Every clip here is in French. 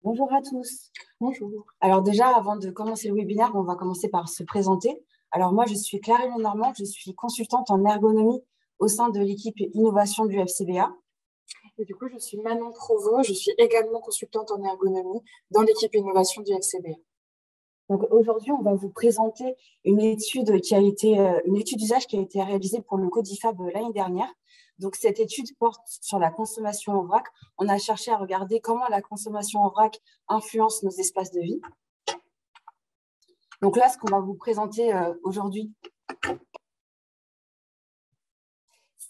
Bonjour à tous. Bonjour. Alors déjà, avant de commencer le webinaire, on va commencer par se présenter. Alors moi, je suis Clarisse Normand, je suis consultante en ergonomie au sein de l'équipe innovation du FCBA. Et du coup, je suis Manon Provo, je suis également consultante en ergonomie dans l'équipe innovation du FCB. Donc aujourd'hui, on va vous présenter une étude une étude d'usage qui a été réalisée pour le Codifab l'année dernière. Donc cette étude porte sur la consommation en vrac. On a cherché à regarder comment la consommation en vrac influence nos espaces de vie. Donc là, ce qu'on va vous présenter aujourd'hui,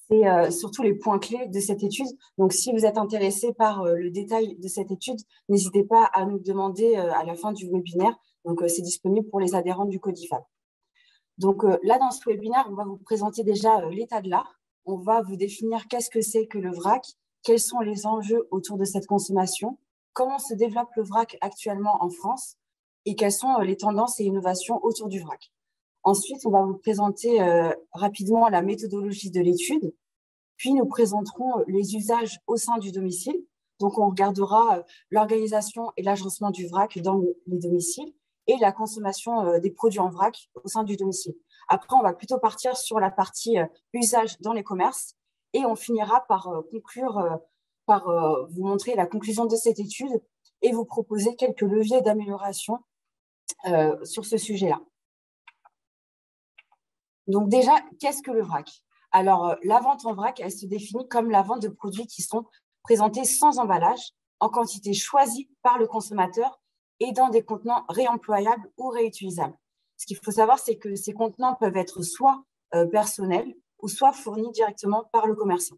c'est surtout les points clés de cette étude. Donc, si vous êtes intéressé par le détail de cette étude, n'hésitez pas à nous demander à la fin du webinaire. Donc, c'est disponible pour les adhérents du Codifab. Donc, là, dans ce webinaire, on va vous présenter déjà l'état de l'art. On va vous définir qu'est-ce que c'est que le vrac, quels sont les enjeux autour de cette consommation, comment se développe le vrac actuellement en France et quelles sont les tendances et innovations autour du vrac. Ensuite, on va vous présenter rapidement la méthodologie de l'étude, puis nous présenterons les usages au sein du domicile. Donc, on regardera l'organisation et l'agencement du vrac dans les domiciles et la consommation des produits en vrac au sein du domicile. Après, on va plutôt partir sur la partie usage dans les commerces et on finira par conclure, par vous montrer la conclusion de cette étude et vous proposer quelques leviers d'amélioration sur ce sujet-là. Donc déjà, qu'est-ce que le vrac? Alors, la vente en vrac, elle se définit comme la vente de produits qui sont présentés sans emballage, en quantité choisie par le consommateur et dans des contenants réemployables ou réutilisables. Ce qu'il faut savoir, c'est que ces contenants peuvent être soit personnels ou soit fournis directement par le commerçant.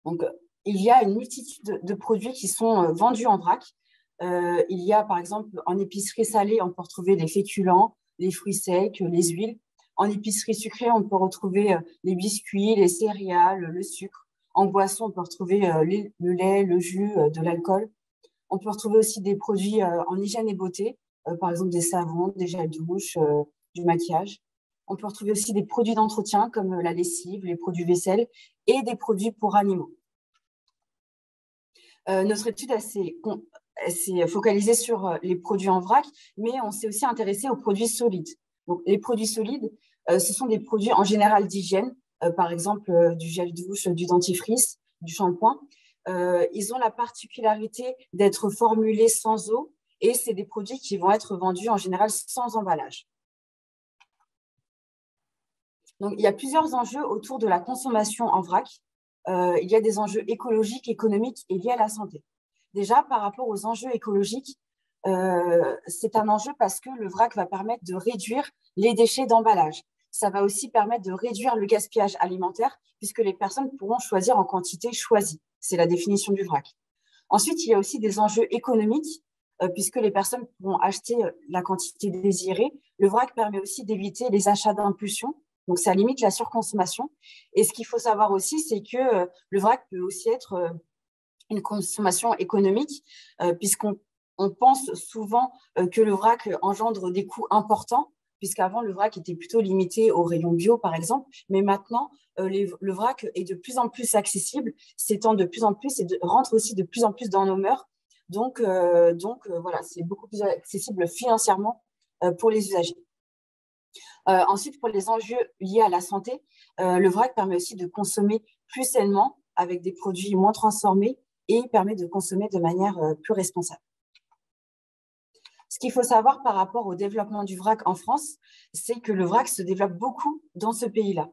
Donc, il y a une multitude de produits qui sont vendus en vrac. Il y a, par exemple, en épicerie salée, on peut retrouver les féculents, les fruits secs, les huiles. En épicerie sucrée, on peut retrouver les biscuits, les céréales, le sucre. En boisson, on peut retrouver le lait, le jus, de l'alcool. On peut retrouver aussi des produits en hygiène et beauté, par exemple des savons, des gels douche, du maquillage. On peut retrouver aussi des produits d'entretien comme la lessive, les produits vaisselle et des produits pour animaux. Notre étude s'est focalisée sur les produits en vrac, mais on s'est aussi intéressé aux produits solides. Donc, les produits solides, ce sont des produits en général d'hygiène, par exemple du gel douche, du dentifrice, du shampoing. Ils ont la particularité d'être formulés sans eau et c'est des produits qui vont être vendus en général sans emballage. Donc, il y a plusieurs enjeux autour de la consommation en vrac. Il y a des enjeux écologiques, économiques et liés à la santé. Déjà, par rapport aux enjeux écologiques, c'est un enjeu parce que le vrac va permettre de réduire les déchets d'emballage. Ça va aussi permettre de réduire le gaspillage alimentaire puisque les personnes pourront choisir en quantité choisie. C'est la définition du vrac. Ensuite, il y a aussi des enjeux économiques puisque les personnes pourront acheter la quantité désirée. Le vrac permet aussi d'éviter les achats d'impulsion. Donc, ça limite la surconsommation. Et ce qu'il faut savoir aussi, c'est que le vrac peut aussi être une consommation économique, puisqu'on pense souvent que le vrac engendre des coûts importants, puisqu'avant, le vrac était plutôt limité aux rayons bio, par exemple. Mais maintenant, le vrac est de plus en plus accessible, s'étend de plus en plus et rentre aussi de plus en plus dans nos mœurs. Donc voilà, c'est beaucoup plus accessible financièrement pour les usagers. Ensuite, pour les enjeux liés à la santé, le vrac permet aussi de consommer plus sainement avec des produits moins transformés et permet de consommer de manière plus responsable. Ce qu'il faut savoir par rapport au développement du vrac en France, c'est que le vrac se développe beaucoup dans ce pays-là.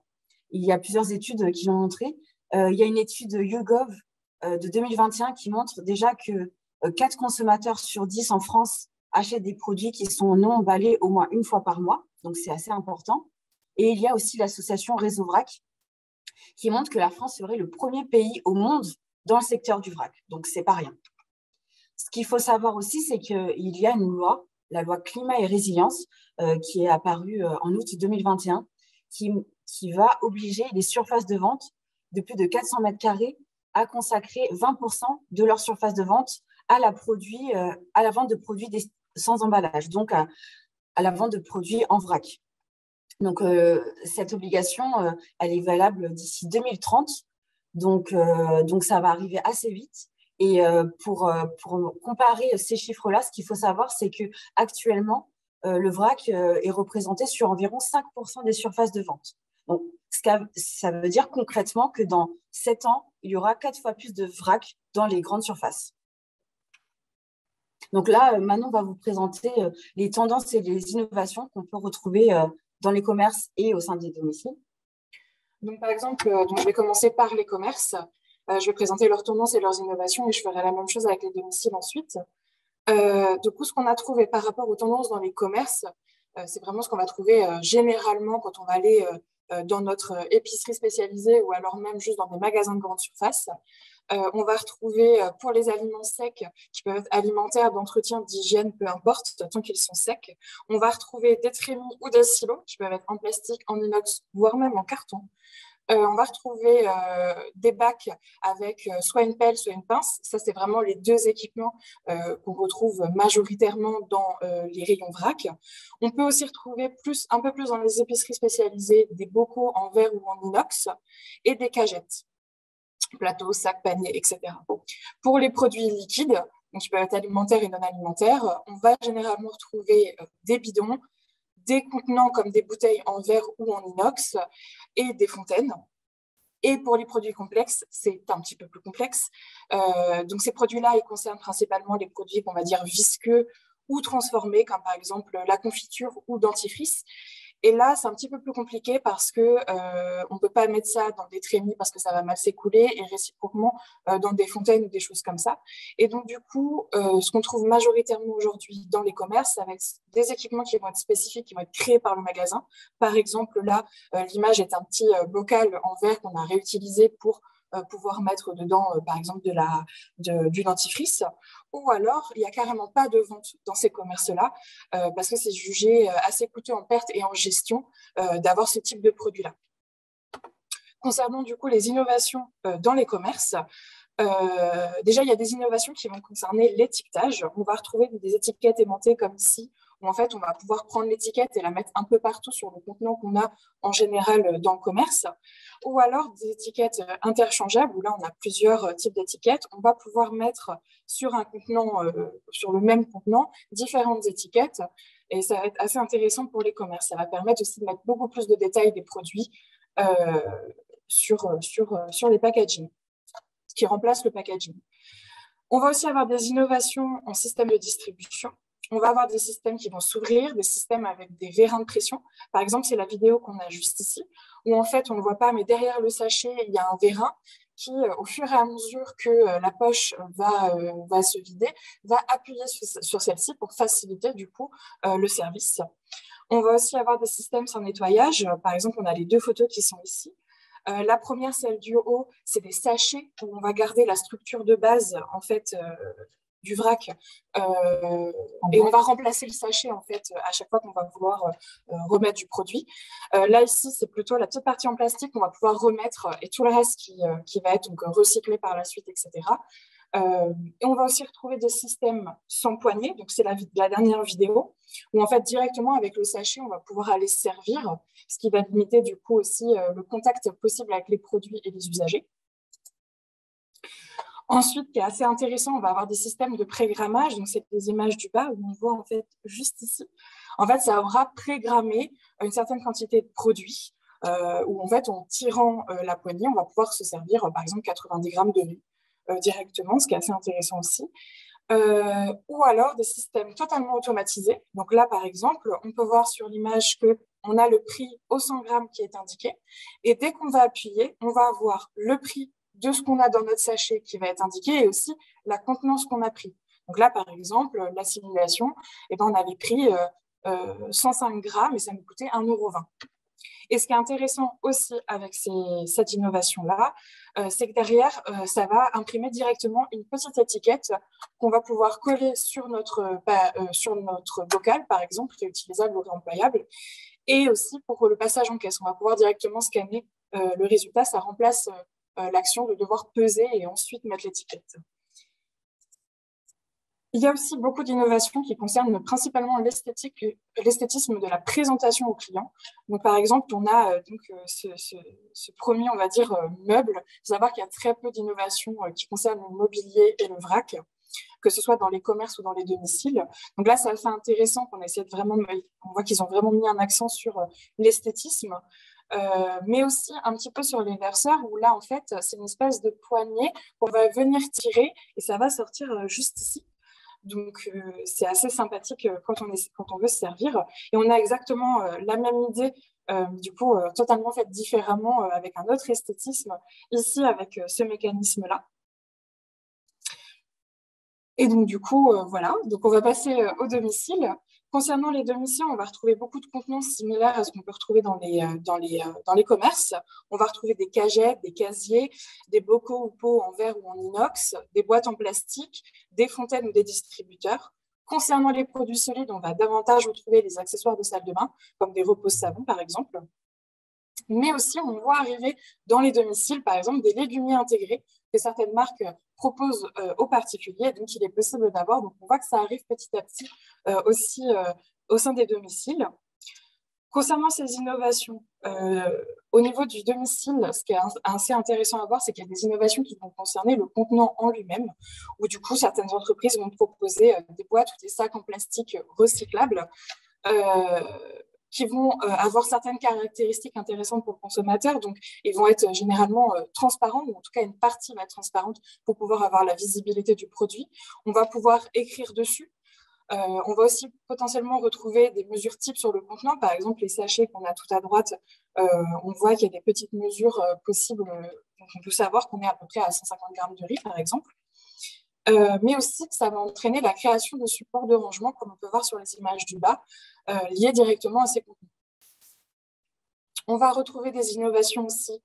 Il y a plusieurs études qui l'ont montré. Il y a une étude YouGov de 2021 qui montre déjà que 4 consommateurs sur 10 en France achètent des produits qui sont non emballés au moins une fois par mois. Donc, c'est assez important. Et il y a aussi l'association Réseau Vrac qui montre que la France serait le premier pays au monde dans le secteur du vrac. Donc, c'est pas rien. Ce qu'il faut savoir aussi, c'est qu'il y a une loi, la loi Climat et Résilience, qui est apparue en août 2021, qui va obliger les surfaces de vente de plus de 400 mètres carrés à consacrer 20% de leur surface de vente à la vente de produits sans emballage, donc à la vente de produits en vrac. Donc, cette obligation, elle est valable d'ici 2030. Donc, ça va arriver assez vite. Et pour comparer ces chiffres-là, ce qu'il faut savoir, c'est qu'actuellement, le vrac est représenté sur environ 5% des surfaces de vente. Donc, ça veut dire concrètement que dans 7 ans, il y aura 4 fois plus de vrac dans les grandes surfaces. Donc là, Manon va vous présenter les tendances et les innovations qu'on peut retrouver dans les commerces et au sein des domiciles. Donc, par exemple, je vais commencer par les commerces. Je vais présenter leurs tendances et leurs innovations et je ferai la même chose avec les domiciles ensuite. Du coup, ce qu'on a trouvé par rapport aux tendances dans les commerces, c'est vraiment ce qu'on va trouver généralement quand on va aller dans notre épicerie spécialisée ou alors même juste dans des magasins de grande surface. On va retrouver pour les aliments secs, qui peuvent être alimentaires, d'entretien, d'hygiène, peu importe, tant qu'ils sont secs. On va retrouver des trémies ou des silos, qui peuvent être en plastique, en inox, voire même en carton. On va retrouver des bacs avec soit une pelle, soit une pince. Ça, c'est vraiment les deux équipements qu'on retrouve majoritairement dans les rayons vrac. On peut aussi retrouver un peu plus dans les épiceries spécialisées des bocaux en verre ou en inox et des cagettes, plateaux, sacs, paniers, etc. Pour les produits liquides, donc qui peuvent être alimentaires et non alimentaires, on va généralement retrouver des bidons, des contenants comme des bouteilles en verre ou en inox et des fontaines. Et pour les produits complexes, c'est un petit peu plus complexe. Donc ces produits-là, ils concernent principalement les produits qu'on va dire visqueux ou transformés, comme par exemple la confiture ou dentifrice. Et là, c'est un petit peu plus compliqué parce que on peut pas mettre ça dans des trémies parce que ça va mal s'écouler et réciproquement dans des fontaines ou des choses comme ça. Et donc, du coup, ce qu'on trouve majoritairement aujourd'hui dans les commerces, ça va être des équipements qui vont être spécifiques, qui vont être créés par le magasin. Par exemple, là, l'image est un petit bocal en verre qu'on a réutilisé pour pouvoir mettre dedans, par exemple, du dentifrice. Ou alors, il n'y a carrément pas de vente dans ces commerces-là parce que c'est jugé assez coûteux en perte et en gestion d'avoir ce type de produit-là. Concernant du coup les innovations dans les commerces, déjà, il y a des innovations qui vont concerner l'étiquetage. On va retrouver des étiquettes aimantées comme ici, où en fait, on va pouvoir prendre l'étiquette et la mettre un peu partout sur le contenant qu'on a en général dans le commerce. Ou alors des étiquettes interchangeables, où là, on a plusieurs types d'étiquettes. On va pouvoir mettre sur un contenant, sur le même contenant, différentes étiquettes. Et ça va être assez intéressant pour les commerces. Ça va permettre aussi de mettre beaucoup plus de détails des produits sur les packaging, qui remplace le packaging. On va aussi avoir des innovations en système de distribution. On va avoir des systèmes qui vont s'ouvrir, des systèmes avec des vérins de pression. Par exemple, c'est la vidéo qu'on a juste ici, où en fait, on ne le voit pas, mais derrière le sachet, il y a un vérin qui, au fur et à mesure que la poche va se vider, va appuyer sur celle-ci pour faciliter du coup le service. On va aussi avoir des systèmes sans nettoyage. Par exemple, on a les deux photos qui sont ici. La première, celle du haut, c'est des sachets où on va garder la structure de base en fait du vrac et on va remplacer le sachet en fait à chaque fois qu'on va vouloir remettre du produit. Là ici, c'est plutôt la petite partie en plastique qu'on va pouvoir remettre et tout le reste qui va être donc recyclé par la suite, etc. Et on va aussi retrouver des systèmes sans poignée, donc c'est la dernière vidéo, où en fait directement avec le sachet, on va pouvoir aller se servir, ce qui va limiter du coup aussi le contact possible avec les produits et les usagers. Ensuite, qui est assez intéressant, on va avoir des systèmes de prégrammage, donc c'est des images du bas où on voit en fait juste ici. En fait, ça aura prégrammé une certaine quantité de produits, où en fait, en tirant la poignée, on va pouvoir se servir par exemple 90 grammes de riz directement, ce qui est assez intéressant aussi. Ou alors des systèmes totalement automatisés. Donc là, par exemple, on peut voir sur l'image qu'on a le prix au 100 grammes qui est indiqué. Et dès qu'on va appuyer, on va avoir le prix de ce qu'on a dans notre sachet qui va être indiqué et aussi la contenance qu'on a pris. Donc là, par exemple, la simulation, eh ben, on avait pris 105 grammes et ça nous coûtait 1,20 €. Et ce qui est intéressant aussi avec cette innovation-là, c'est que derrière, ça va imprimer directement une petite étiquette qu'on va pouvoir coller sur notre bocal, par exemple, réutilisable ou réemployable. Et aussi pour le passage en caisse, on va pouvoir directement scanner le résultat. Ça remplace l'action de devoir peser et ensuite mettre l'étiquette. Il y a aussi beaucoup d'innovations qui concernent principalement l'esthétisme de la présentation aux clients. Donc, par exemple, on a ce premier, on va dire, meuble. Il faut savoir qu'il y a très peu d'innovations qui concernent le mobilier et le vrac, que ce soit dans les commerces ou dans les domiciles. Donc là, c'est assez intéressant qu'on essaie de vraiment, on voit qu'ils ont vraiment mis un accent sur l'esthétisme, mais aussi un petit peu sur les verseurs, où là, en fait, c'est une espèce de poignée qu'on va venir tirer et ça va sortir juste ici. Donc, c'est assez sympathique quand on veut se servir. Et on a exactement la même idée, du coup, totalement faite différemment, avec un autre esthétisme, ici, avec ce mécanisme-là. Et donc, du coup, voilà. Donc, on va passer au domicile. Concernant les domiciles, on va retrouver beaucoup de contenants similaires à ce qu'on peut retrouver dans les commerces. On va retrouver des cagettes, des casiers, des bocaux ou pots en verre ou en inox, des boîtes en plastique, des fontaines ou des distributeurs. Concernant les produits solides, on va davantage retrouver les accessoires de salle de bain, comme des repose-savons, par exemple. Mais aussi, on voit arriver dans les domiciles, par exemple, des légumiers intégrés que certaines marques proposent aux particuliers. Donc, il est possible d'avoir. Donc, on voit que ça arrive petit à petit aussi au sein des domiciles. Concernant ces innovations, au niveau du domicile, ce qui est assez intéressant à voir, c'est qu'il y a des innovations qui vont concerner le contenant en lui-même, où du coup, certaines entreprises vont proposer des boîtes ou des sacs en plastique recyclables qui vont avoir certaines caractéristiques intéressantes pour le consommateur. Donc, ils vont être généralement transparents, ou en tout cas, une partie va être transparente pour pouvoir avoir la visibilité du produit. On va pouvoir écrire dessus. On va aussi potentiellement retrouver des mesures types sur le contenant. Par exemple, les sachets qu'on a tout à droite, on voit qu'il y a des petites mesures possibles. Donc, on peut savoir qu'on est à peu près à 150 grammes de riz, par exemple. Mais aussi que ça va entraîner la création de supports de rangement, comme on peut voir sur les images du bas, liés directement à ces contenus. On va retrouver des innovations aussi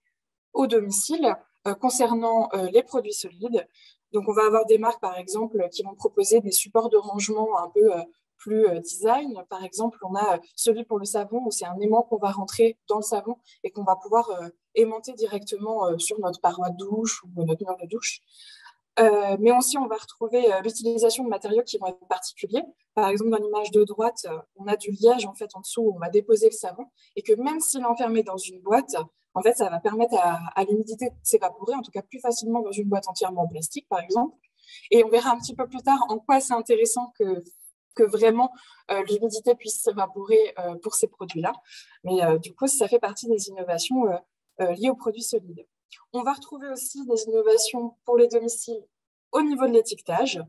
au domicile concernant les produits solides. Donc, on va avoir des marques, par exemple, qui vont proposer des supports de rangement un peu plus design. Par exemple, on a celui pour le savon, où c'est un aimant qu'on va rentrer dans le savon et qu'on va pouvoir aimanter directement sur notre paroi de douche ou notre mur de douche. Mais aussi, on va retrouver l'utilisation de matériaux qui vont être particuliers. Par exemple, dans l'image de droite, on a du liège en fait en dessous où on va déposer le savon et que même s'il est enfermé dans une boîte, en fait, ça va permettre à l'humidité de s'évaporer, en tout cas plus facilement dans une boîte entièrement en plastique, par exemple. Et on verra un petit peu plus tard en quoi c'est intéressant que vraiment l'humidité puisse s'évaporer pour ces produits-là. Mais du coup, ça fait partie des innovations liées aux produits solides. On va retrouver aussi des innovations pour les domiciles au niveau de l'étiquetage.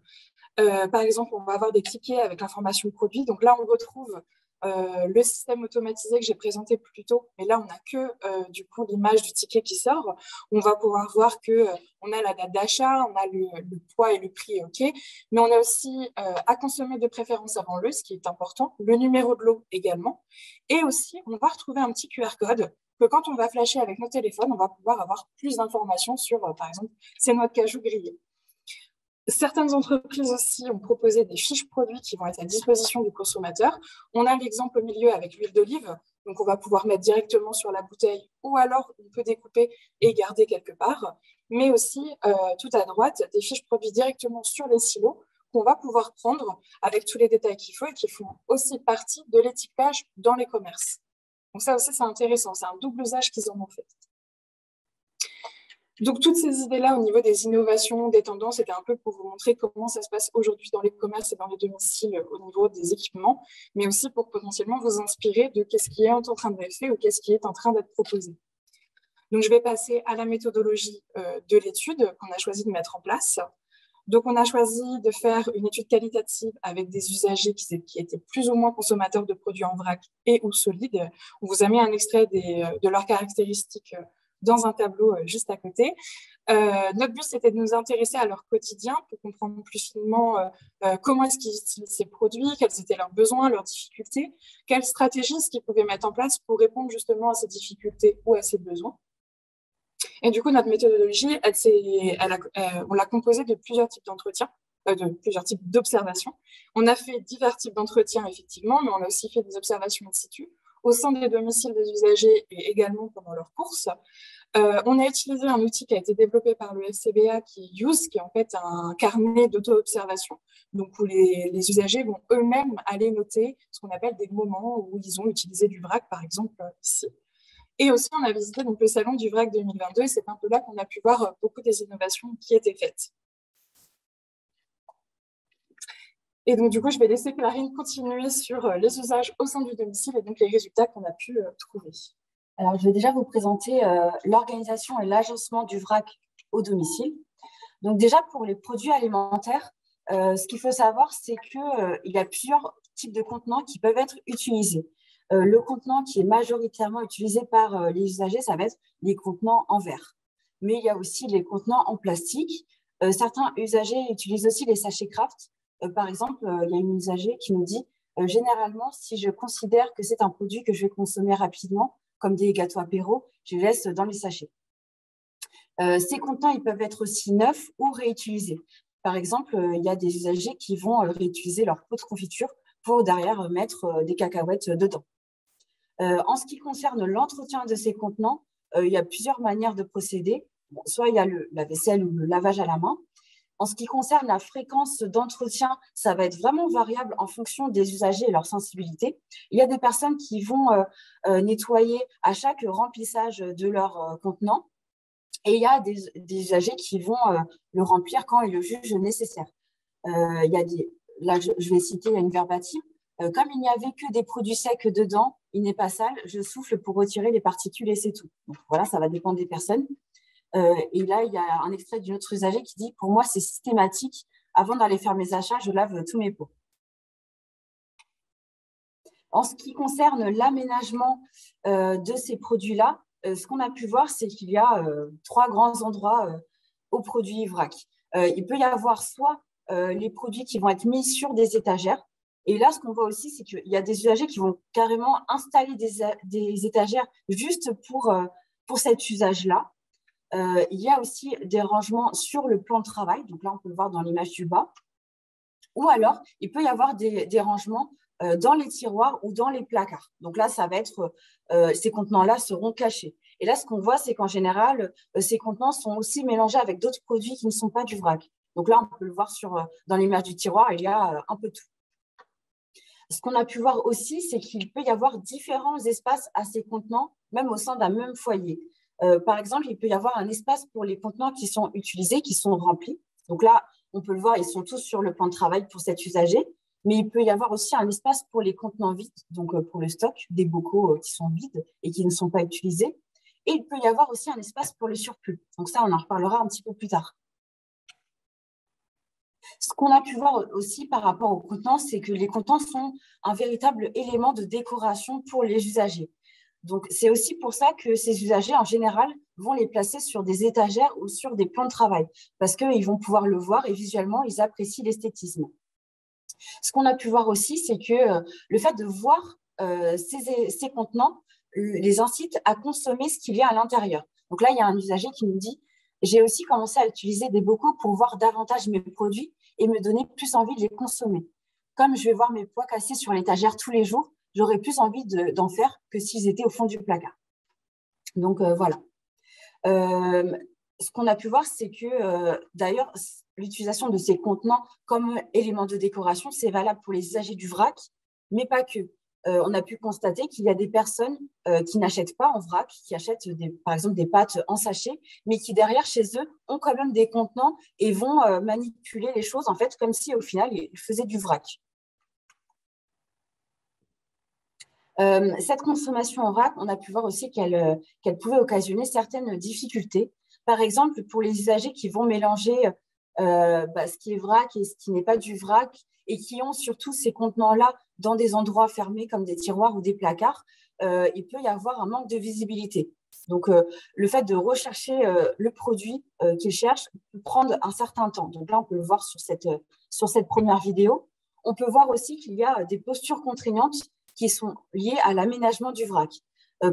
Par exemple, on va avoir des tickets avec l'information produit. Donc là, on retrouve le système automatisé que j'ai présenté plus tôt. Mais là, on n'a que du coup l'image du ticket qui sort. On va pouvoir voir que on a la date d'achat, on a le poids et le prix, OK. Mais on a aussi à consommer de préférence avant le, ce qui est important, le numéro de lot également. Et aussi, on va retrouver un petit QR code que quand on va flasher avec nos téléphones, on va pouvoir avoir plus d'informations sur, par exemple, ces noix de cajou grillées. Certaines entreprises aussi ont proposé des fiches produits qui vont être à disposition du consommateur. On a l'exemple au milieu avec l'huile d'olive, donc on va pouvoir mettre directement sur la bouteille ou alors on peut découper et garder quelque part. Mais aussi, tout à droite, des fiches produits directement sur les silos qu'on va pouvoir prendre avec tous les détails qu'il faut et qui font aussi partie de l'étiquetage dans les commerces. Donc ça aussi, c'est intéressant. C'est un double usage qu'ils en ont fait. Donc, toutes ces idées-là au niveau des innovations, des tendances, c'était un peu pour vous montrer comment ça se passe aujourd'hui dans les commerces et dans les domiciles au niveau des équipements, mais aussi pour potentiellement vous inspirer de qu'est-ce qui est en train d'être fait ou qu'est-ce qui est en train d'être proposé. Donc, je vais passer à la méthodologie de l'étude qu'on a choisi de mettre en place. Donc, on a choisi de faire une étude qualitative avec des usagers qui étaient plus ou moins consommateurs de produits en vrac et ou solides. On vous a mis un extrait de leurs caractéristiques dans un tableau juste à côté. Notre but, c'était de nous intéresser à leur quotidien pour comprendre plus finement comment est-ce qu'ils utilisent ces produits, quels étaient leurs besoins, leurs difficultés, quelles stratégies est-ce qu'ils pouvaient mettre en place pour répondre justement à ces difficultés ou à ces besoins. Et du coup, notre méthodologie, on l'a composée de plusieurs types d'entretiens, de plusieurs types d'observations. On a fait divers types d'entretiens, effectivement, mais on a aussi fait des observations in situ au sein des domiciles des usagers et également pendant leurs courses. On a utilisé un outil qui a été développé par le FCBA qui est Use, qui est en fait un carnet d'auto-observation, donc où les usagers vont eux-mêmes aller noter ce qu'on appelle des moments où ils ont utilisé du vrac, par exemple ici. Et aussi, on a visité donc, le salon du vrac 2022 et c'est un peu là qu'on a pu voir beaucoup des innovations qui étaient faites. Et donc, du coup, je vais laisser Clarine continuer sur les usages au sein du domicile et donc les résultats qu'on a pu trouver. Alors, je vais déjà vous présenter l'organisation et l'agencement du vrac au domicile. Donc, déjà, pour les produits alimentaires, ce qu'il faut savoir, c'est qu'il y a plusieurs types de contenants qui peuvent être utilisés. Le contenant qui est majoritairement utilisé par les usagers, ça va être les contenants en verre. Mais il y a aussi les contenants en plastique. Certains usagers utilisent aussi les sachets Kraft. Par exemple, il y a une usager qui nous dit généralement, si je considère que c'est un produit que je vais consommer rapidement, comme des gâteaux apéro, je les laisse dans les sachets. Ces contenants, ils peuvent être aussi neufs ou réutilisés. Par exemple, il y a des usagers qui vont réutiliser leur pot de confiture pour derrière mettre des cacahuètes dedans. En ce qui concerne l'entretien de ces contenants, il y a plusieurs manières de procéder. Bon, soit il y a la vaisselle ou le lavage à la main. En ce qui concerne la fréquence d'entretien, ça va être vraiment variable en fonction des usagers et leur sensibilité. Il y a des personnes qui vont nettoyer à chaque remplissage de leur contenant et il y a des usagers qui vont le remplir quand ils le jugent nécessaire. Là, je vais citer une verbatim. Comme il n'y avait que des produits secs dedans, il n'est pas sale, je souffle pour retirer les particules et c'est tout. Donc, voilà, ça va dépendre des personnes. Et là, il y a un extrait d'une autre usager qui dit « Pour moi, c'est systématique. Avant d'aller faire mes achats, je lave tous mes pots. » En ce qui concerne l'aménagement de ces produits-là, ce qu'on a pu voir, c'est qu'il y a 3 grands endroits aux produits vrac. Il peut y avoir soit les produits qui vont être mis sur des étagères. Et là, ce qu'on voit aussi, c'est qu'il y a des usagers qui vont carrément installer des étagères juste pour cet usage-là. Il y a aussi des rangements sur le plan de travail. Donc là, on peut le voir dans l'image du bas. Ou alors, il peut y avoir des rangements dans les tiroirs ou dans les placards. Donc là, ça va être, ces contenants-là seront cachés. Et là, ce qu'on voit, c'est qu'en général, ces contenants sont aussi mélangés avec d'autres produits qui ne sont pas du vrac. Donc là, on peut le voir dans l'image du tiroir, il y a un peu tout. Ce qu'on a pu voir aussi, c'est qu'il peut y avoir différents espaces à ces contenants, même au sein d'un même foyer. Par exemple, il peut y avoir un espace pour les contenants qui sont utilisés, qui sont remplis. Donc là, on peut le voir, ils sont tous sur le plan de travail pour cet usager. Mais il peut y avoir aussi un espace pour les contenants vides, donc pour le stock, des bocaux qui sont vides et qui ne sont pas utilisés. Et il peut y avoir aussi un espace pour le surplus. Donc ça, on en reparlera un petit peu plus tard. Ce qu'on a pu voir aussi par rapport aux contenants, c'est que les contenants sont un véritable élément de décoration pour les usagers. Donc, c'est aussi pour ça que ces usagers, en général, vont les placer sur des étagères ou sur des plans de travail, parce qu'ils vont pouvoir le voir et visuellement, ils apprécient l'esthétisme. Ce qu'on a pu voir aussi, c'est que le fait de voir ces contenants les incite à consommer ce qu'il y a à l'intérieur. Donc là, il y a un usager qui nous dit « J'ai aussi commencé à utiliser des bocaux pour voir davantage mes produits et me donner plus envie de les consommer. Comme je vais voir mes pois cassés sur l'étagère tous les jours, j'aurais plus envie d'en faire que s'ils étaient au fond du placard. » Donc, voilà. Ce qu'on a pu voir, c'est que, d'ailleurs, l'utilisation de ces contenants comme élément de décoration, c'est valable pour les usagers du vrac, mais pas que. On a pu constater qu'il y a des personnes qui n'achètent pas en vrac, qui achètent, par exemple, des pâtes en sachet, mais qui, derrière, chez eux, ont quand même des contenants et vont manipuler les choses, en fait, comme si, au final, ils faisaient du vrac. Cette consommation en vrac, on a pu voir aussi qu'elle pouvait occasionner certaines difficultés. Par exemple, pour les usagers qui vont mélanger ce qui est vrac et ce qui n'est pas du vrac et qui ont surtout ces contenants-là dans des endroits fermés comme des tiroirs ou des placards, il peut y avoir un manque de visibilité. Donc, le fait de rechercher le produit qu'ils cherchent peut prendre un certain temps. Donc là, on peut le voir sur cette première vidéo. On peut voir aussi qu'il y a des postures contraignantes qui sont liées à l'aménagement du vrac.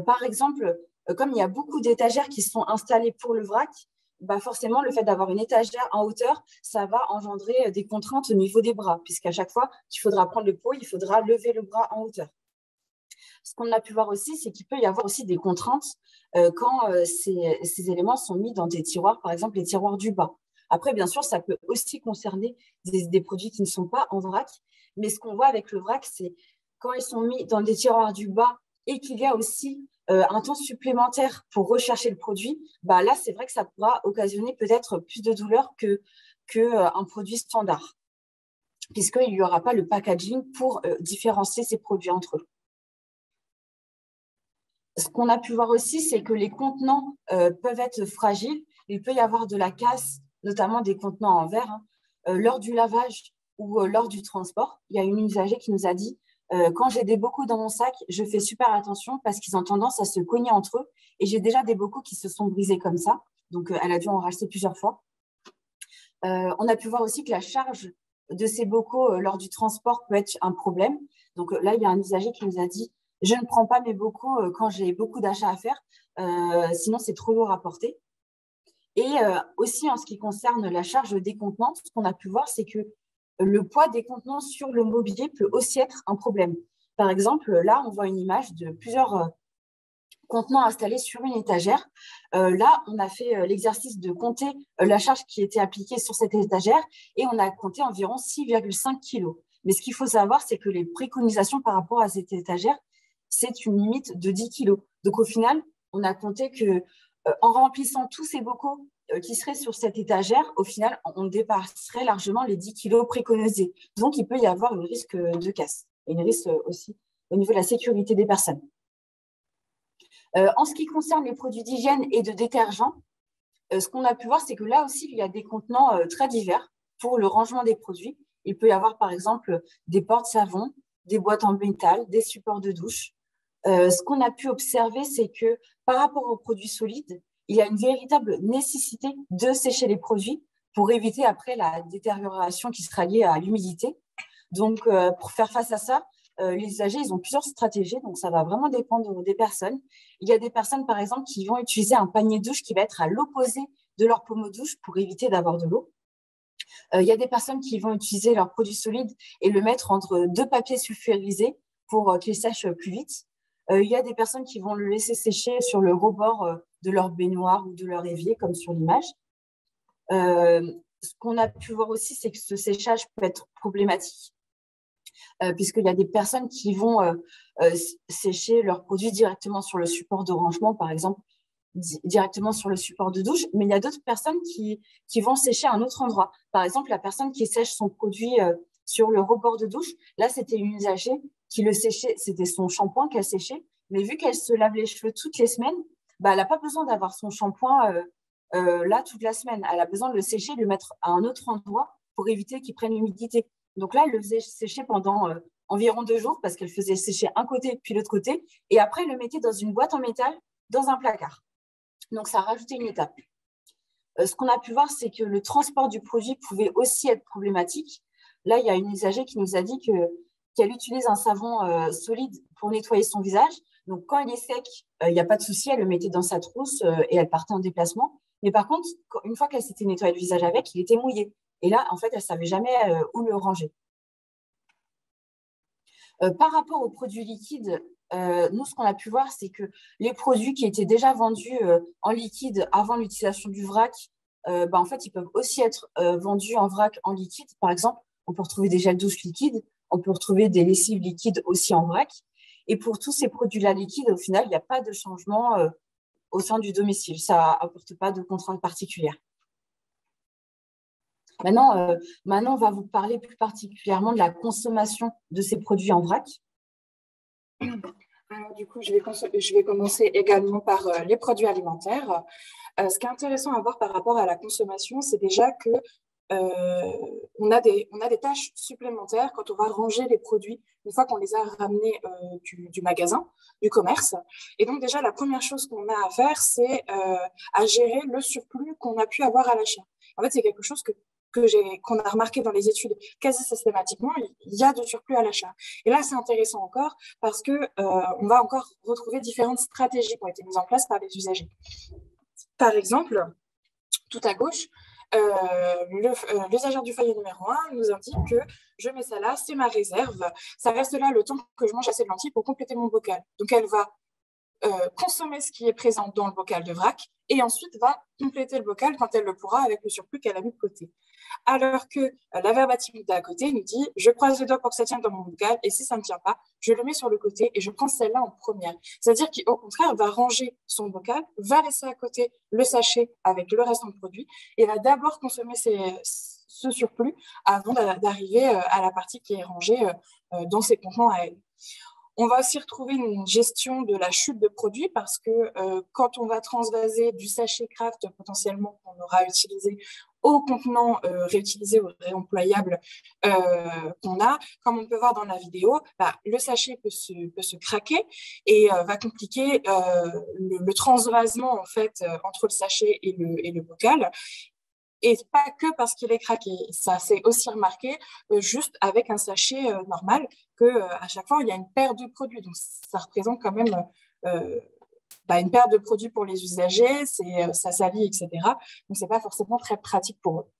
Par exemple, comme il y a beaucoup d'étagères qui sont installées pour le vrac, forcément, le fait d'avoir une étagère en hauteur, ça va engendrer des contraintes au niveau des bras, puisqu'à chaque fois qu'il faudra prendre le pot, il faudra lever le bras en hauteur. Ce qu'on a pu voir aussi, c'est qu'il peut y avoir aussi des contraintes quand ces éléments sont mis dans des tiroirs, par exemple les tiroirs du bas. Après, bien sûr, ça peut aussi concerner des produits qui ne sont pas en vrac, mais ce qu'on voit avec le vrac, c'est quand ils sont mis dans des tiroirs du bas et qu'il y a aussi un temps supplémentaire pour rechercher le produit, bah là, c'est vrai que ça pourra occasionner peut-être plus de douleur qu'un produit standard, puisqu'il n'y aura pas le packaging pour différencier ces produits entre eux. Ce qu'on a pu voir aussi, c'est que les contenants peuvent être fragiles. Il peut y avoir de la casse, notamment des contenants en verre, lors du lavage ou lors du transport. Il y a une usagère qui nous a dit quand j'ai des bocaux dans mon sac, je fais super attention parce qu'ils ont tendance à se cogner entre eux. Et j'ai déjà des bocaux qui se sont brisés comme ça. Donc, elle a dû en racheter plusieurs fois. On a pu voir aussi que la charge de ces bocaux lors du transport peut être un problème. Donc là, il y a un usager qui nous a dit je ne prends pas mes bocaux quand j'ai beaucoup d'achats à faire, sinon c'est trop lourd à porter. Et aussi en ce qui concerne la charge des contenants, ce qu'on a pu voir, c'est que le poids des contenants sur le mobilier peut aussi être un problème. Par exemple, là, on voit une image de plusieurs contenants installés sur une étagère. Là, on a fait l'exercice de compter la charge qui était appliquée sur cette étagère et on a compté environ 6,5 kg. Mais ce qu'il faut savoir, c'est que les préconisations par rapport à cette étagère, c'est une limite de 10 kg. Donc, au final, on a compté que en remplissant tous ces bocaux qui seraient sur cette étagère, au final, on dépasserait largement les 10 kg préconisés. Donc, il peut y avoir un risque de casse et un risque aussi au niveau de la sécurité des personnes. En ce qui concerne les produits d'hygiène et de détergents, ce qu'on a pu voir, c'est que là aussi, il y a des contenants très divers pour le rangement des produits. Il peut y avoir, par exemple, des porte-savons, des boîtes en métal, des supports de douche. Ce qu'on a pu observer, c'est que par rapport aux produits solides, il y a une véritable nécessité de sécher les produits pour éviter après la détérioration qui sera liée à l'humidité. Donc, pour faire face à ça, les usagers, ils ont plusieurs stratégies, donc ça va vraiment dépendre des personnes. Il y a des personnes, par exemple, qui vont utiliser un panier douche qui va être à l'opposé de leur pommeau douche pour éviter d'avoir de l'eau. Il y a des personnes qui vont utiliser leurs produits solides et le mettre entre deux papiers sulfurisés pour qu'ils sèchent plus vite. Il y a des personnes qui vont le laisser sécher sur le rebord de leur baignoire ou de leur évier, comme sur l'image. Ce qu'on a pu voir aussi, c'est que ce séchage peut être problématique, puisqu'il y a des personnes qui vont sécher leurs produits directement sur le support de rangement, par exemple, directement sur le support de douche, mais il y a d'autres personnes qui vont sécher à un autre endroit. Par exemple, la personne qui sèche son produit sur le rebord de douche, là, c'était une usagère qui le séchait, c'était son shampoing qu'elle séchait, mais vu qu'elle se lave les cheveux toutes les semaines, bah, elle n'a pas besoin d'avoir son shampoing là toute la semaine. Elle a besoin de le sécher, de le mettre à un autre endroit pour éviter qu'il prenne l'humidité. Donc là, elle le faisait sécher pendant environ 2 jours parce qu'elle faisait sécher un côté puis l'autre côté, et après, elle le mettait dans une boîte en métal, dans un placard. Donc, ça a rajouté une étape. Ce qu'on a pu voir, c'est que le transport du produit pouvait aussi être problématique. Là, il y a une usagère qui nous a dit qu'elle utilise un savon solide pour nettoyer son visage. Donc, quand il est sec, il n'y a pas de souci, elle le mettait dans sa trousse et elle partait en déplacement. Mais par contre, une fois qu'elle s'était nettoyée le visage avec, il était mouillé. Et là, en fait, elle ne savait jamais où le ranger. Par rapport aux produits liquides, nous, ce qu'on a pu voir, c'est que les produits qui étaient déjà vendus en liquide avant l'utilisation du vrac, en fait, ils peuvent aussi être vendus en vrac en liquide. Par exemple, on peut retrouver des gels douche liquides, on peut retrouver des lessives liquides aussi en vrac. Et pour tous ces produits-là liquides, au final, il n'y a pas de changement au sein du domicile. Ça n'apporte pas de contraintes particulières. Maintenant, on va vous parler plus particulièrement de la consommation de ces produits en vrac. Alors, du coup, je vais commencer également par les produits alimentaires. Ce qui est intéressant à voir par rapport à la consommation, c'est déjà que on a des tâches supplémentaires quand on va ranger les produits une fois qu'on les a ramenés du magasin, du commerce. Et donc déjà, la première chose qu'on a à faire, c'est à gérer le surplus qu'on a pu avoir à l'achat. En fait, c'est quelque chose qu'on a remarqué dans les études quasi systématiquement, il y a de surplus à l'achat. Et là, c'est intéressant encore parce que on va encore retrouver différentes stratégies qui ont été mises en place par les usagers. Par exemple, tout à gauche, L'usagère du foyer numéro 1 nous indique que je mets ça là, c'est ma réserve. Ça reste là le temps que je mange assez de lentilles pour compléter mon bocal. Donc, elle va consommer ce qui est présent dans le bocal de vrac et ensuite va compléter le bocal quand elle le pourra avec le surplus qu'elle a mis de côté. Alors que la verbatim d'à côté nous dit je croise les doigts pour que ça tienne dans mon bocal et si ça ne tient pas, je le mets sur le côté et je prends celle-là en première. C'est-à-dire qu'au contraire, va ranger son bocal, va laisser à côté le sachet avec le restant de produit et va d'abord consommer ce surplus avant d'arriver à la partie qui est rangée dans ses contenants à elle. On va aussi retrouver une gestion de la chute de produits parce que quand on va transvaser du sachet craft potentiellement qu'on aura utilisé au contenant réutilisé ou réemployable qu'on a, comme on peut voir dans la vidéo, le sachet peut se craquer et va compliquer le transvasement en fait entre le sachet et le bocal. Et pas que parce qu'il est craqué. Ça s'est aussi remarqué juste avec un sachet normal qu'à chaque fois, il y a une perte de produits. Donc, ça représente quand même une perte de produits pour les usagers, ça salit, etc. Donc, ce n'est pas forcément très pratique pour eux.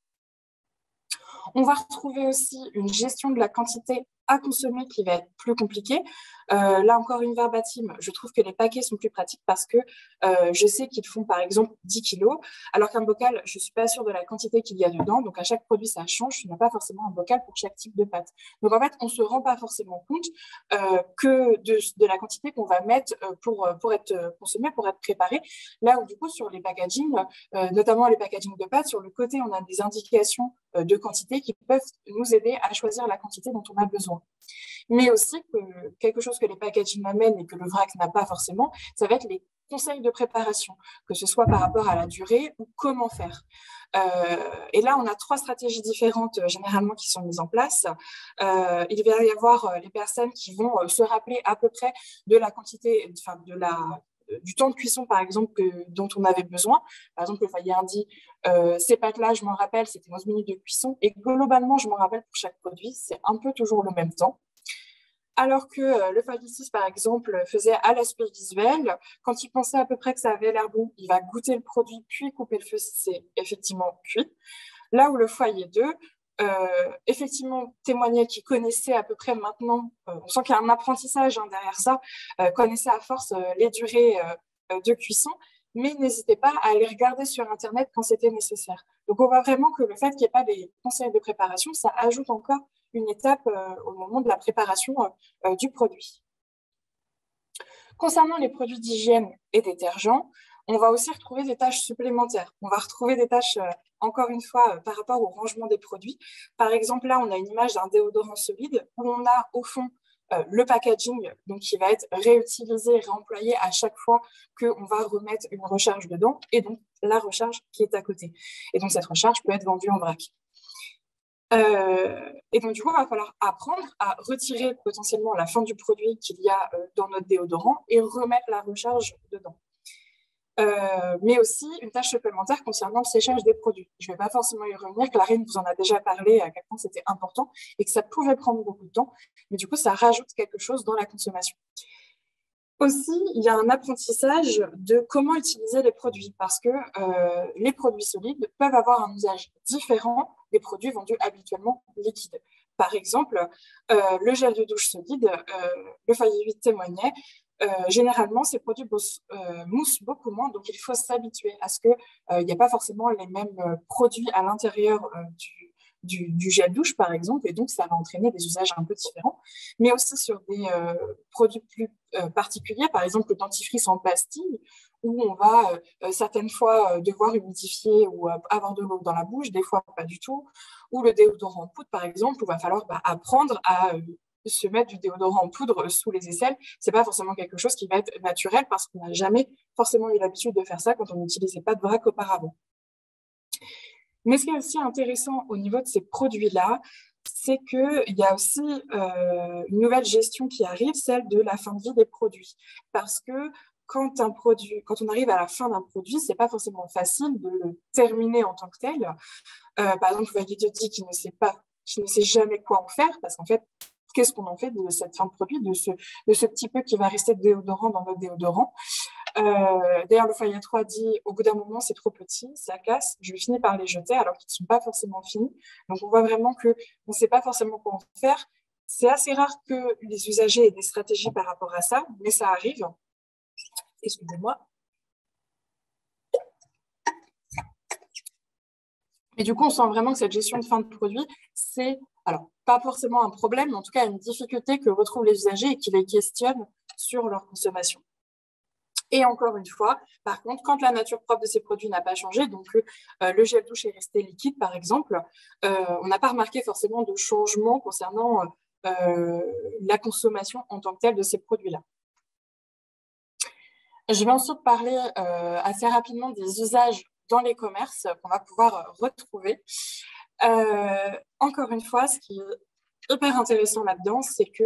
On va retrouver aussi une gestion de la quantité à consommer qui va être plus compliquée. Là encore, une verbatim, je trouve que les paquets sont plus pratiques parce que je sais qu'ils font par exemple 10 kilos, alors qu'un bocal, je ne suis pas sûre de la quantité qu'il y a dedans. Donc, à chaque produit, ça change. Tu n'as pas forcément un bocal pour chaque type de pâte. Donc, en fait, on ne se rend pas forcément compte que de la quantité qu'on va mettre pour être consommé, pour être préparé. Là où, du coup, sur les packagings, notamment les packagings de pâtes, sur le côté, on a des indications de quantité qui peuvent nous aider à choisir la quantité dont on a besoin. Mais aussi, quelque chose que les packaging amènent et que le vrac n'a pas forcément, ça va être les conseils de préparation, que ce soit par rapport à la durée ou comment faire. Et là, on a 3 stratégies différentes généralement qui sont mises en place. Il va y avoir les personnes qui vont se rappeler à peu près de la quantité, du temps de cuisson, par exemple, dont on avait besoin. Par exemple, le foyer dit ces pâtes-là, je m'en rappelle, c'était 11 minutes de cuisson. Et globalement, je m'en rappelle pour chaque produit, c'est un peu toujours le même temps. Alors que le foyer 6, par exemple, faisait à l'aspect visuel, quand il pensait à peu près que ça avait l'air bon, il va goûter le produit, puis couper le feu si c'est effectivement cuit. Là où le foyer 2, effectivement, témoignait qu'il connaissait à peu près maintenant, on sent qu'il y a un apprentissage derrière ça, connaissait à force les durées de cuisson, mais n'hésitez pas à aller regarder sur Internet quand c'était nécessaire. Donc, on voit vraiment que le fait qu'il n'y ait pas des conseils de préparation, ça ajoute encore une étape au moment de la préparation du produit. Concernant les produits d'hygiène et détergents, on va aussi retrouver des tâches supplémentaires. On va retrouver des tâches, encore une fois, par rapport au rangement des produits. Par exemple, là, on a une image d'un déodorant solide où on a au fond le packaging, donc qui va être réutilisé, réemployé à chaque fois qu'on va remettre une recharge dedans, et donc la recharge qui est à côté. Et donc, cette recharge peut être vendue en vrac. Et donc, du coup, il va falloir apprendre à retirer potentiellement la fin du produit qu'il y a dans notre déodorant et remettre la recharge dedans. Mais aussi une tâche supplémentaire concernant le séchage des produits. Je ne vais pas forcément y revenir. Clarine vous en a déjà parlé à quel point c'était important et que ça pouvait prendre beaucoup de temps. Mais du coup, ça rajoute quelque chose dans la consommation. Aussi, il y a un apprentissage de comment utiliser les produits parce que les produits solides peuvent avoir un usage différent des produits vendus habituellement liquides. Par exemple, le gel de douche solide, le foyer 8 témoignait, généralement, ces produits moussent beaucoup moins, donc il faut s'habituer à ce qu'il n'y ait pas forcément les mêmes produits à l'intérieur du gel douche, par exemple, et donc ça va entraîner des usages un peu différents, mais aussi sur des produits plus particuliers, par exemple le dentifrice en pastille, où on va certaines fois devoir humidifier ou avoir de l'eau dans la bouche, des fois pas du tout, ou le déodorant en poudre, par exemple, où il va falloir apprendre à se mettre du déodorant en poudre sous les aisselles. C'est pas forcément quelque chose qui va être naturel parce qu'on n'a jamais forcément eu l'habitude de faire ça quand on n'utilisait pas de vrac auparavant. Mais ce qui est aussi intéressant au niveau de ces produits-là, c'est qu'il y a aussi une nouvelle gestion qui arrive, celle de la fin de vie des produits. Parce que quand on arrive à la fin d'un produit, c'est pas forcément facile de le terminer en tant que tel. Par exemple, vous voyez Dodi qui ne sait jamais quoi en faire, parce qu'en fait, qu'est-ce qu'on en fait de cette fin de produit, de ce petit peu qui va rester de déodorant dans notre déodorant. D'ailleurs, le foyer 3 dit, au bout d'un moment, c'est trop petit, ça casse, je vais finir par les jeter alors qu'ils ne sont pas forcément finis. Donc, on voit vraiment qu'on ne sait pas forcément quoi en faire. C'est assez rare que les usagers aient des stratégies par rapport à ça, mais ça arrive. Excusez-moi. Et du coup, on sent vraiment que cette gestion de fin de produit, c'est, alors, pas forcément un problème, mais en tout cas une difficulté que retrouvent les usagers et qui les questionnent sur leur consommation. Et encore une fois, par contre, quand la nature propre de ces produits n'a pas changé, donc le gel douche est resté liquide, par exemple, on n'a pas remarqué forcément de changement concernant la consommation en tant que telle de ces produits-là. Je vais ensuite parler assez rapidement des usages dans les commerces qu'on va pouvoir retrouver. Encore une fois, ce qui est hyper intéressant là-dedans, c'est que,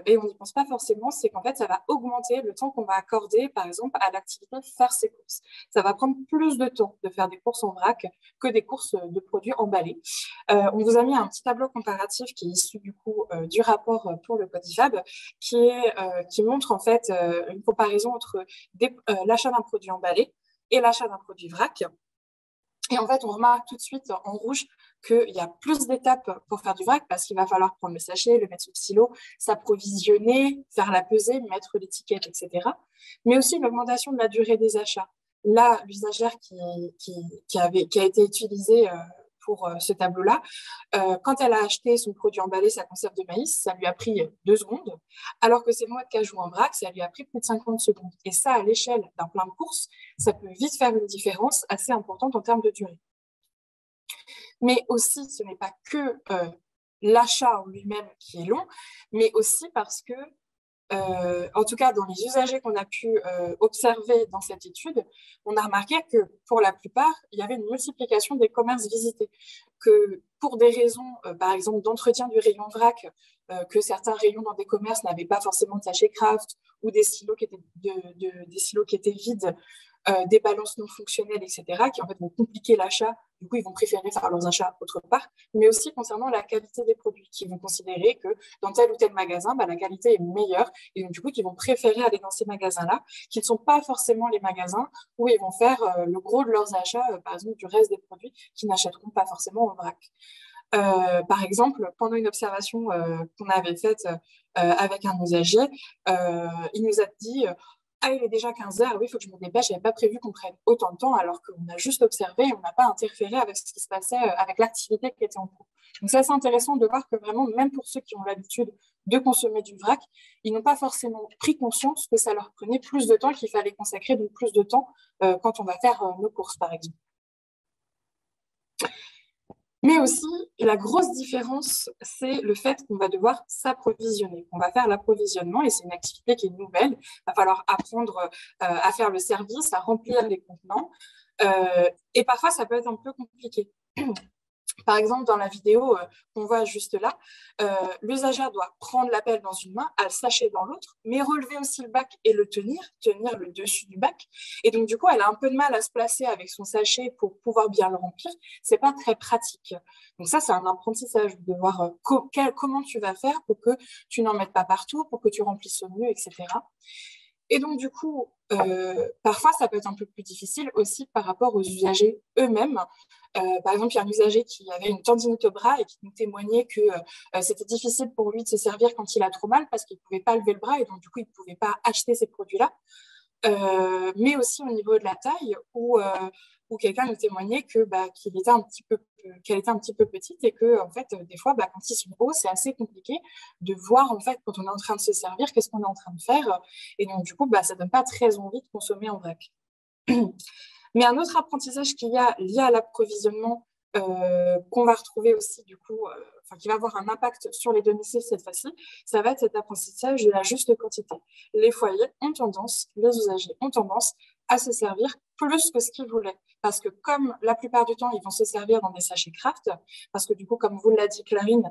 et on n'y pense pas forcément, c'est qu'en fait, ça va augmenter le temps qu'on va accorder, par exemple, à l'activité faire ses courses. Ça va prendre plus de temps de faire des courses en vrac que des courses de produits emballés. On vous a mis un petit tableau comparatif qui est issu du coup du rapport pour le Codifab, qui montre en fait une comparaison entre l'achat d'un produit emballé et l'achat d'un produit vrac. Et en fait, on remarque tout de suite en rouge qu'il y a plus d'étapes pour faire du vrac parce qu'il va falloir prendre le sachet, le mettre sous le silo, s'approvisionner, faire la pesée, mettre l'étiquette, etc. Mais aussi une augmentation de la durée des achats. Là, l'usagère qui a été utilisée pour ce tableau-là, quand elle a acheté son produit emballé, sa conserve de maïs, ça lui a pris 2 secondes, alors que ses noix de cajou en vrac, ça lui a pris plus de 50 secondes. Et ça, à l'échelle d'un plein de courses, ça peut vite faire une différence assez importante en termes de durée. Mais aussi, ce n'est pas que l'achat en lui-même qui est long, mais aussi parce que en tout cas, dans les usagers qu'on a pu observer dans cette étude, on a remarqué que pour la plupart, il y avait une multiplication des commerces visités. Que pour des raisons, par exemple, d'entretien du rayon vrac, que certains rayons dans des commerces n'avaient pas forcément de sachet craft ou des silos qui étaient, des silos qui étaient vides, des balances non fonctionnelles, etc., qui en fait vont compliquer l'achat. Du coup, ils vont préférer faire leurs achats autre part, mais aussi concernant la qualité des produits, qui vont considérer que dans tel ou tel magasin, bah, la qualité est meilleure, et donc du coup, ils vont préférer aller dans ces magasins-là, qui ne sont pas forcément les magasins où ils vont faire le gros de leurs achats, par exemple, du reste des produits qu'ils n'achèteront pas forcément en vrac. Par exemple, pendant une observation qu'on avait faite avec un usager, il nous a dit ah, il est déjà 15 heures, oui, il faut que je me dépêche, je n'avais pas prévu qu'on prenne autant de temps, alors qu'on a juste observé et on n'a pas interféré avec ce qui se passait, avec l'activité qui était en cours. Donc, c'est assez intéressant de voir que vraiment, même pour ceux qui ont l'habitude de consommer du vrac, ils n'ont pas forcément pris conscience que ça leur prenait plus de temps, qu'il fallait consacrer donc plus de temps quand on va faire nos courses, par exemple. Mais aussi, la grosse différence, c'est le fait qu'on va devoir s'approvisionner. On va faire l'approvisionnement et c'est une activité qui est nouvelle. Il va falloir apprendre à faire le service, à remplir les contenants. Et parfois, ça peut être un peu compliqué. Par exemple, dans la vidéo qu'on voit juste là, l'usager doit prendre la pelle dans une main, le sachet dans l'autre, mais relever aussi le bac et le tenir le dessus du bac. Et donc, du coup, elle a un peu de mal à se placer avec son sachet pour pouvoir bien le remplir. C'est pas très pratique. Donc ça, c'est un apprentissage de voir comment tu vas faire pour que tu n'en mettes pas partout, pour que tu remplisses au mieux, etc. Et donc, du coup, parfois, ça peut être un peu plus difficile aussi par rapport aux usagers eux-mêmes. Par exemple, il y a un usager qui avait une tendinite au bras et qui nous témoignait que c'était difficile pour lui de se servir quand il a trop mal parce qu'il ne pouvait pas lever le bras et donc, du coup, il ne pouvait pas acheter ces produits-là. Mais aussi au niveau de la taille où quelqu'un nous témoignait qu'elle était un petit peu petite et que en fait des fois quand ils sont hauts c'est assez compliqué de voir en fait quand on est en train de se servir qu'est-ce qu'on est en train de faire et donc du coup ça donne pas très envie de consommer en vrac. Mais un autre apprentissage qu'il y a lié à l'approvisionnement qu'on va retrouver aussi du coup, qui va avoir un impact sur les domiciles cette fois-ci, ça va être cet apprentissage de la juste quantité. Les foyers ont tendance, les usagers ont tendance à se servir plus que ce qu'ils voulaient. Parce que comme la plupart du temps, ils vont se servir dans des sachets craft, parce que du coup, comme vous l'a dit Clarine,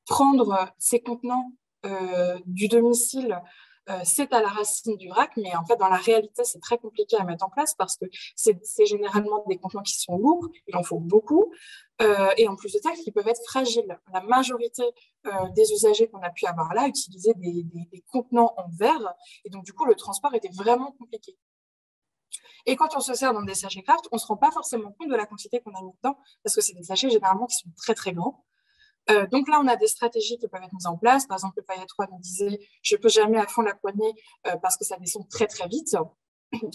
prendre ces contenants du domicile c'est à la racine du vrac, mais en fait, dans la réalité, c'est très compliqué à mettre en place parce que c'est généralement des contenants qui sont lourds, il en faut beaucoup, et en plus de ça, qui peuvent être fragiles. La majorité des usagers qu'on a pu avoir là utilisaient des contenants en verre, et donc du coup, le transport était vraiment compliqué. Et quand on se sert dans des sachets craft, on ne se rend pas forcément compte de la quantité qu'on a mis dedans, parce que c'est des sachets généralement qui sont très très grands. Donc là, on a des stratégies qui peuvent être mises en place. Par exemple, le paillet 3 nous disait, je ne peux jamais à fond la poignée parce que ça descend très très vite.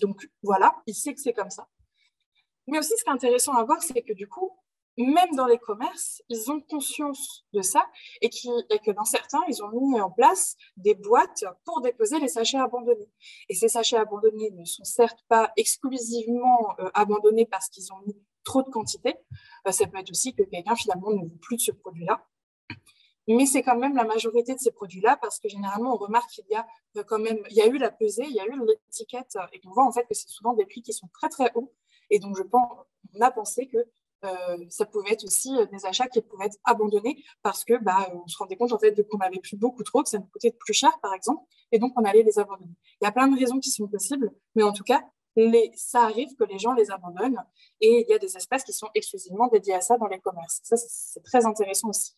Donc voilà, il sait que c'est comme ça. Mais aussi, ce qui est intéressant à voir, c'est que du coup, même dans les commerces, ils ont conscience de ça et que dans certains, ils ont mis en place des boîtes pour déposer les sachets abandonnés. Et ces sachets abandonnés ne sont certes pas exclusivement abandonnés parce qu'ils ont mis trop de quantité. Ça peut être aussi que quelqu'un finalement ne veut plus de ce produit-là. Mais c'est quand même la majorité de ces produits-là parce que généralement, on remarque qu'il y a quand même, il y a eu la pesée, il y a eu l'étiquette et qu'on voit en fait que c'est souvent des prix qui sont très très hauts. Et donc, on a pensé que ça pouvait être aussi des achats qui pouvaient être abandonnés parce que on se rendait compte en fait qu'on avait pris beaucoup trop, que ça nous coûtait plus cher par exemple, et donc on allait les abandonner. Il y a plein de raisons qui sont possibles, mais en tout cas, ça arrive que les gens les abandonnent et il y a des espaces qui sont exclusivement dédiés à ça dans les commerces. Ça, c'est très intéressant aussi.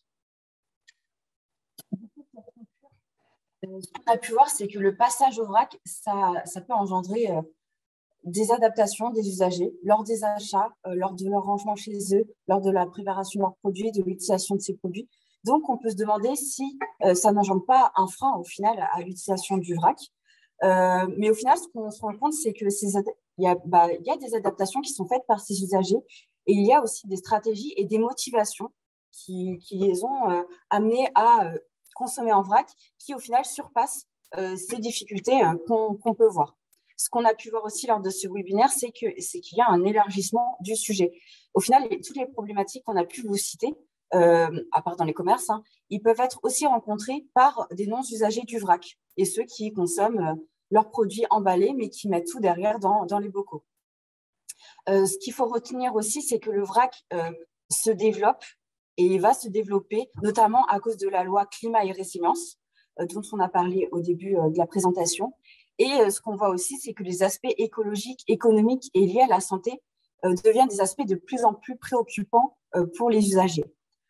Ce qu'on a pu voir, c'est que le passage au vrac, ça peut engendrer des adaptations des usagers lors des achats, lors de leur rangement chez eux, lors de la préparation de leurs produits, de l'utilisation de ces produits. Donc, on peut se demander si ça n'engendre pas un frein au final à l'utilisation du vrac. Mais au final, ce qu'on se rend compte, c'est que il y a des adaptations qui sont faites par ces usagers et il y a aussi des stratégies et des motivations qui les ont amenés à consommer en vrac qui, au final, surpassent ces difficultés qu'on peut voir. Ce qu'on a pu voir aussi lors de ce webinaire, c'est qu'il y a un élargissement du sujet. Au final, toutes les problématiques qu'on a pu vous citer, à part dans les commerces, ils peuvent être aussi rencontrés par des non-usagers du vrac et ceux qui consomment leurs produits emballés, mais qui mettent tout derrière dans les bocaux. Ce qu'il faut retenir aussi, c'est que le vrac se développe et il va se développer, notamment à cause de la loi climat et résilience, dont on a parlé au début de la présentation. Et ce qu'on voit aussi, c'est que les aspects écologiques, économiques et liés à la santé deviennent des aspects de plus en plus préoccupants pour les usagers.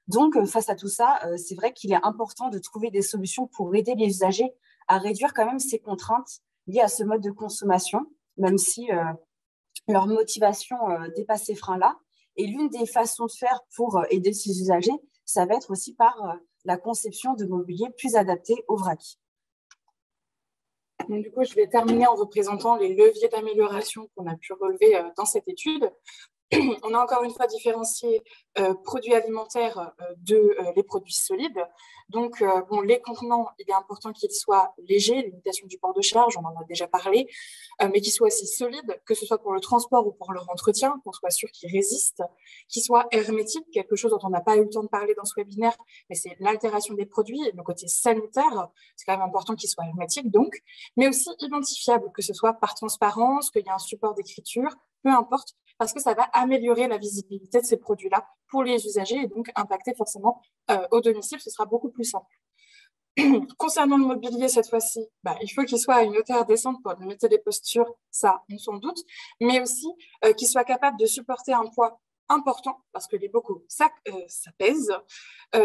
Donc, face à tout ça, c'est vrai qu'il est important de trouver des solutions pour aider les usagers à réduire quand même ces contraintes liées à ce mode de consommation, même si leur motivation dépasse ces freins-là. Et l'une des façons de faire pour aider ces usagers, ça va être aussi par la conception de mobilier plus adapté au vrac. Donc, du coup, je vais terminer en vous présentant les leviers d'amélioration qu'on a pu relever dans cette étude. On a encore une fois différencié produits alimentaires de les produits solides. Donc, les contenants, il est important qu'ils soient légers, limitation du port de charge, on en a déjà parlé, mais qu'ils soient aussi solides, que ce soit pour le transport ou pour leur entretien, qu'on soit sûr qu'ils résistent, qu'ils soient hermétiques, quelque chose dont on n'a pas eu le temps de parler dans ce webinaire, mais c'est l'altération des produits, le côté sanitaire, c'est quand même important qu'ils soient hermétiques, donc, mais aussi identifiables, que ce soit par transparence, qu'il y ait un support d'écriture, peu importe, parce que ça va améliorer la visibilité de ces produits-là pour les usagers et donc impacter forcément au domicile, ce sera beaucoup plus simple. Concernant le mobilier, cette fois-ci, il faut qu'il soit à une hauteur décente pour limiter les postures, ça, on s'en doute, mais aussi qu'il soit capable de supporter un poids important, parce que les bocaux, ça pèse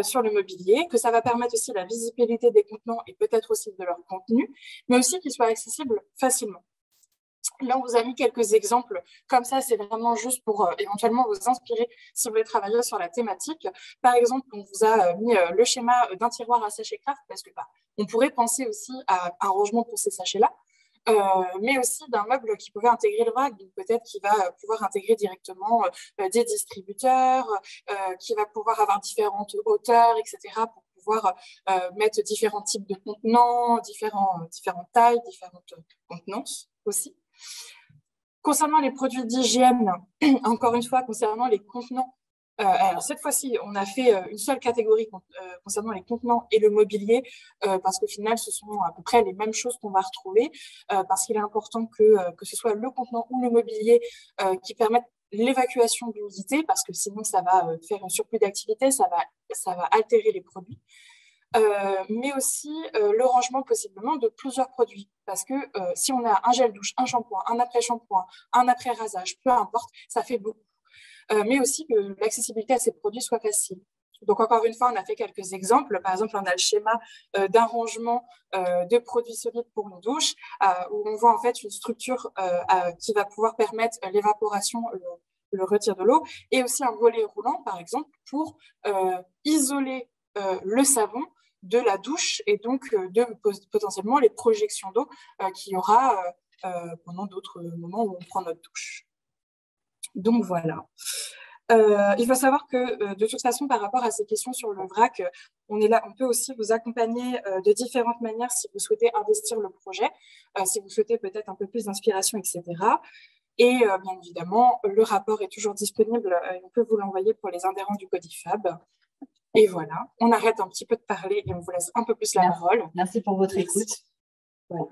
sur le mobilier, que ça va permettre aussi la visibilité des contenants et peut-être aussi de leur contenu, mais aussi qu'il soit accessible facilement. Là, on vous a mis quelques exemples. Comme ça, c'est vraiment juste pour éventuellement vous inspirer si vous voulez travailler sur la thématique. Par exemple, on vous a mis le schéma d'un tiroir à sachets craft parce que on pourrait penser aussi à un rangement pour ces sachets-là, mais aussi d'un meuble qui pouvait intégrer le vrac. Donc peut-être qu'il va pouvoir intégrer directement des distributeurs, qui va pouvoir avoir différentes hauteurs, etc., pour pouvoir mettre différents types de contenants, différentes tailles, différentes contenances aussi. Concernant les produits d'hygiène, encore une fois, concernant les contenants, alors cette fois-ci, on a fait une seule catégorie concernant les contenants et le mobilier, parce qu'au final, ce sont à peu près les mêmes choses qu'on va retrouver, parce qu'il est important que ce soit le contenant ou le mobilier qui permettent l'évacuation de l'humidité, parce que sinon, ça va faire un surplus d'activité, ça va altérer les produits. mais aussi le rangement possiblement de plusieurs produits. Parce que si on a un gel douche, un shampoing, un après-shampoing, un après-rasage, peu importe, ça fait beaucoup. Mais aussi que l'accessibilité à ces produits soit facile. Donc, encore une fois, on a fait quelques exemples. Par exemple, on a le schéma d'un rangement de produits solides pour une douche, où on voit en fait une structure qui va pouvoir permettre l'évaporation, le retire de l'eau, et aussi un volet roulant, par exemple, pour isoler le savon de la douche et donc de potentiellement les projections d'eau qu'il y aura pendant d'autres moments où on prend notre douche. Donc voilà. Il faut savoir que de toute façon, par rapport à ces questions sur le vrac, on est là, on peut aussi vous accompagner de différentes manières si vous souhaitez investir le projet, si vous souhaitez peut-être un peu plus d'inspiration, etc. Et bien évidemment, le rapport est toujours disponible. On peut vous l'envoyer pour les adhérents du Codifab. Et voilà, on arrête un petit peu de parler et on vous laisse un peu plus la parole. Merci pour votre écoute. Voilà.